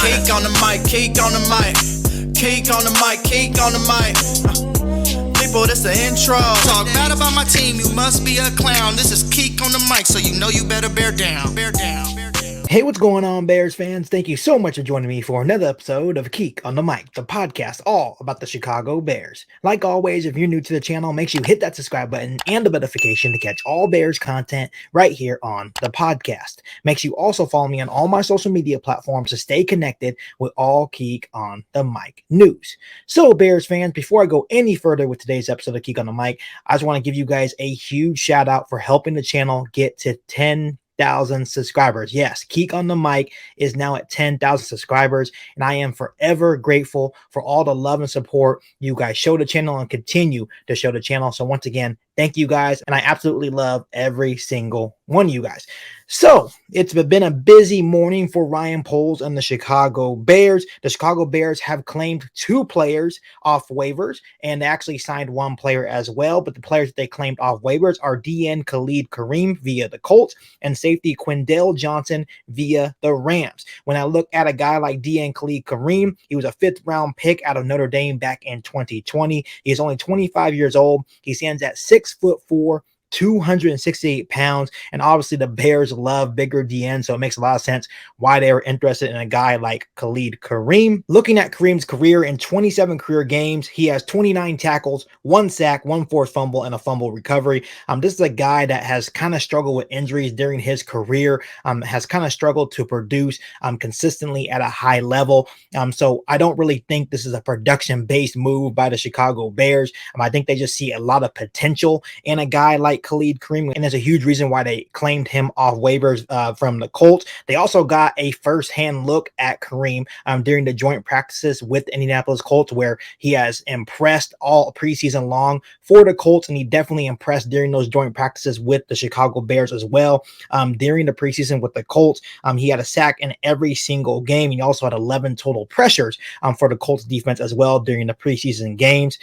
Keek on the mic, Keek on the mic, Keek on the mic, Keek on the mic. People, this the intro. Talk bad about my team, you must be a clown. This is Keek on the mic, so you know you better bear down. Bear down. Bear down. Hey, what's going on, Bears fans? Thank you so much for joining me for another episode of Keek on the Mic, the podcast all about the Chicago Bears. Like always, if you're new to the channel, make sure you hit that subscribe button and the notification to catch all Bears content right here on the podcast. Make sure you also follow me on all my social media platforms to stay connected with all Keek on the Mic news. So, Bears fans, before I go any further with today's episode of Keek on the Mic, I just want to give you guys a huge shout out for helping the channel get to 10,000 subscribers. Yes, Keek on the Mic is now at 10,000 subscribers, and I am forever grateful for all the love and support you guys show the channel and continue to show the channel. So once again, thank you guys, and I absolutely love every single one of you guys. So it's been a busy morning for Ryan Poles and the Chicago Bears. The Chicago Bears have claimed 2 players off waivers, and they actually signed 1 player as well. But the players that they claimed off waivers are DN Khalid Kareem via the Colts and safety Quindell Johnson via the Rams. When I look at a guy like DN Khalid Kareem, he was a 5th-round pick out of Notre Dame back in 2020. He's only 25 years old. He stands at 6'4", 268 pounds, and obviously the Bears love bigger DN, so it makes a lot of sense why they were interested in a guy like Khalid Kareem. Looking at Kareem's career, in 27 career games, he has 29 tackles, 1 sack, 1 forced fumble, and a fumble recovery. This is a guy that has kind of struggled with injuries during his career, has kind of struggled to produce consistently at a high level. So I don't really think this is a production-based move by the Chicago Bears. I think they just see a lot of potential in a guy like Khalid Kareem, and there's a huge reason why they claimed him off waivers from the Colts. They also got a first-hand look at Kareem during the joint practices with the Indianapolis Colts, where he has impressed all preseason long for the Colts, and he definitely impressed during those joint practices with the Chicago Bears as well. During the preseason with the Colts, he had a sack in every single game. He also had 11 total pressures for the Colts defense as well during the preseason games.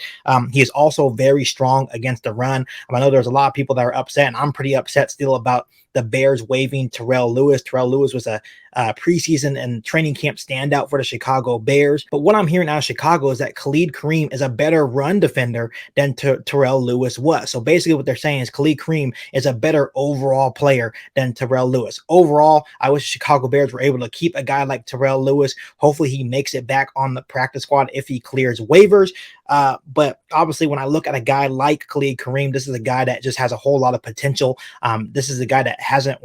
He is also very strong against the run. I know there's a lot of people that are upset, and I'm pretty upset still about the Bears waiving Terrell Lewis. Terrell Lewis was a preseason and training camp standout for the Chicago Bears. But what I'm hearing out of Chicago is that Khalid Kareem is a better run defender than Terrell Lewis was. So basically what they're saying is Khalid Kareem is a better overall player than Terrell Lewis. Overall, I wish Chicago Bears were able to keep a guy like Terrell Lewis. Hopefully he makes it back on the practice squad if he clears waivers. But obviously when I look at a guy like Khalid Kareem, this is a guy that just has a whole lot of potential. This is a guy that hasn't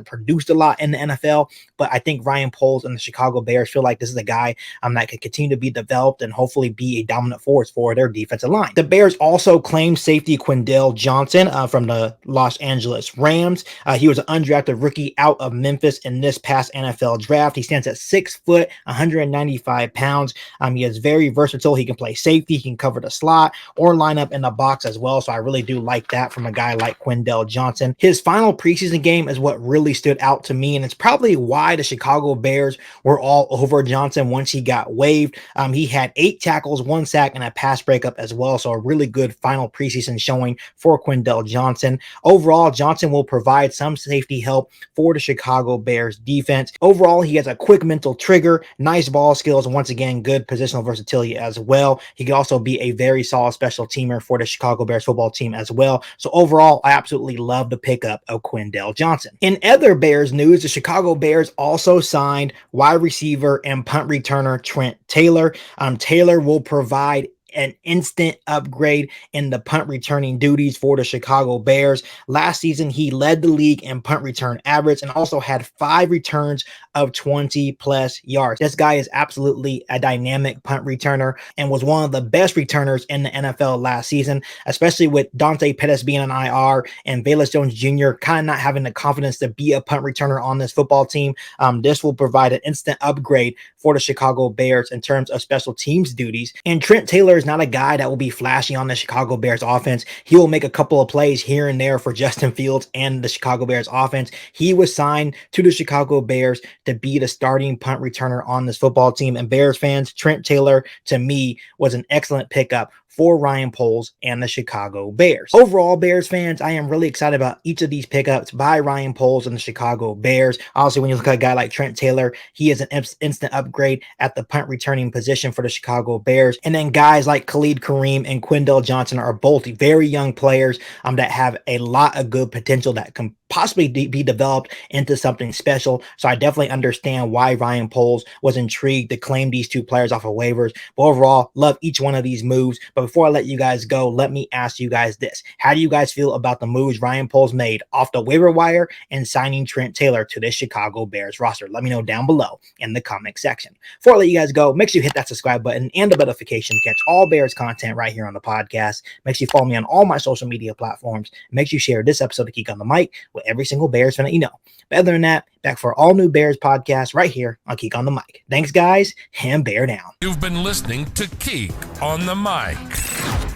produced a lot in the NFL, but I think Ryan Poles and the Chicago Bears feel like this is a guy that could continue to be developed and hopefully be a dominant force for their defensive line. The Bears also claimed safety Quindell Johnson from the Los Angeles Rams. He was an undrafted rookie out of Memphis in this past NFL draft. He stands at 6 foot, 195 pounds. He is very versatile. He can play safety, he can cover the slot or line up in the box as well. So I really do like that from a guy like Quindell Johnson. His final preseason game is what really stood out to me, and it's probably why the Chicago Bears were all over Johnson once he got waived. He had 8 tackles, 1 sack, and a pass breakup as well. So a really good final preseason showing for Quindell Johnson. Overall, Johnson will provide some safety help for the Chicago Bears defense. Overall, he has a quick mental trigger, nice ball skills, and once again, good positional versatility as well. He can also be a very solid special teamer for the Chicago Bears football team as well. So overall, I absolutely love the pickup of Quindell Johnson. In other Bears news, the Chicago Bears also signed wide receiver and punt returner Trent Taylor. Taylor will provide an instant upgrade in the punt returning duties for the Chicago Bears. Last season, he led the league in punt return average and also had 5 returns of 20+ yards. This guy is absolutely a dynamic punt returner and was one of the best returners in the NFL last season, especially with Dante Pettis being an IR and Velus Jones Jr. kind of not having the confidence to be a punt returner on this football team. This will provide an instant upgrade for the Chicago Bears in terms of special teams duties. And Trent Taylor is is not a guy that will be flashy on the Chicago Bears offense. He will make a couple of plays here and there for Justin Fields and the Chicago Bears offense. He was signed to the Chicago Bears to be the starting punt returner on this football team. And Bears fans, Trent Taylor, to me, was an excellent pickup for Ryan Poles and the Chicago Bears. Overall, Bears fans, I am really excited about each of these pickups by Ryan Poles and the Chicago Bears. Obviously, when you look at a guy like Trent Taylor, he is an instant upgrade at the punt returning position for the Chicago Bears. And then guys like Khalid, Kareem, and Quindell Johnson are both very young players that have a lot of good potential that can possibly be developed into something special. So I definitely understand why Ryan Poles was intrigued to claim these two players off of waivers. But overall, love each one of these moves. But before I let you guys go, let me ask you guys this. How do you guys feel about the moves Ryan Poles made off the waiver wire and signing Trent Taylor to the Chicago Bears roster? Let me know down below in the comment section. Before I let you guys go, make sure you hit that subscribe button and the notification to catch all Bears content right here on the podcast. Make sure you follow me on all my social media platforms. Make sure you share this episode of Geek on the Mic with every single Bears fan that you know. But other than that, back for all new Bears podcasts right here on Geek on the Mic. Thanks, guys, and bear down. You've been listening to Geek on the Mic,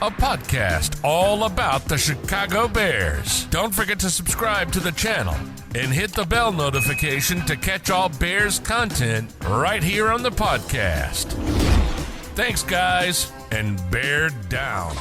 a podcast all about the Chicago Bears. Don't forget to subscribe to the channel and hit the bell notification to catch all Bears content right here on the podcast. Thanks, guys, and bear down.